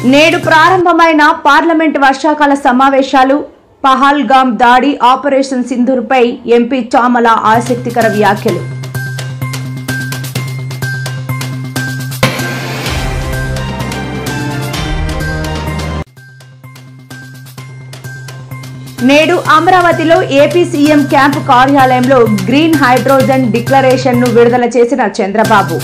నేడు ప్రారంభమైన పార్లమెంట్ వర్షాకాల సమావేశాలు. పహల్గామ్ దాడి, ఆపరేషన్ సింధూర్పై ఎంపీ చామల ఆసక్తికర వ్యాఖ్యలు. నేడు అమరావతిలో ఏపీ సీఎం క్యాంపు కార్యాలయంలో గ్రీన్ హైడ్రోజన్ డిక్లరేషన్ను విడుదల చేసిన చంద్రబాబు.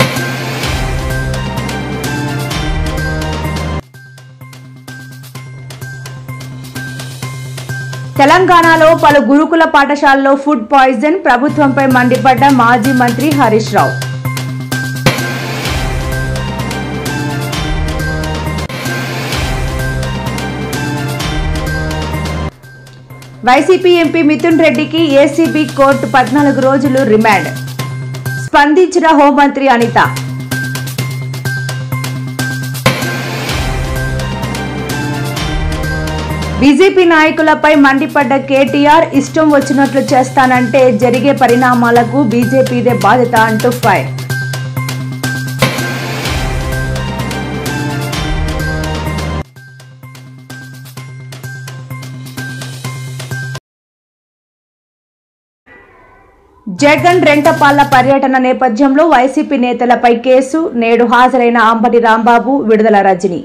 తెలంగాణలో పలు గురుకుల పాఠశాలలో ఫుడ్ పాయిజన్, ప్రభుత్వంపై మండిపడ్డ మాజీ మంత్రి హరీష్ రావు. వైసీపీ ఎంపీ మిథున్ రెడ్డికి ఏసీబీ కోర్టు 14 రోజులు రిమాండ్. స్పందించిన హోంమంత్రి అనిత. బీజేపీ నాయకులపై మండిపడ్డ కేటీఆర్, ఇష్టం వచ్చినట్లు చేస్తానంటే జరిగే పరిణామాలకు బీజేపీదే బాధ్యత అంటూ ఫైర్. జగన్ రెంటపాళ్ల పర్యటన నేపథ్యంలో వైసీపీ నేతలపై కేసు. నేడు హాజరైన అంబటి రాంబాబు, విడుదల రజని.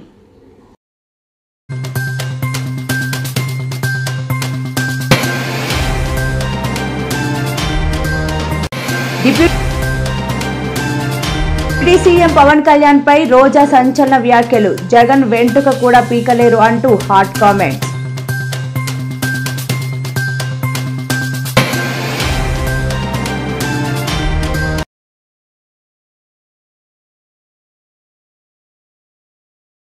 డిప్యూటీ సీఎం పవన్ కళ్యాణ్ పై రోజా సంచలన వ్యాఖ్యలు. జగన్ వెంట్రుక కూడా పీకలేరు అంటూ హాట్ కామెంట్స్.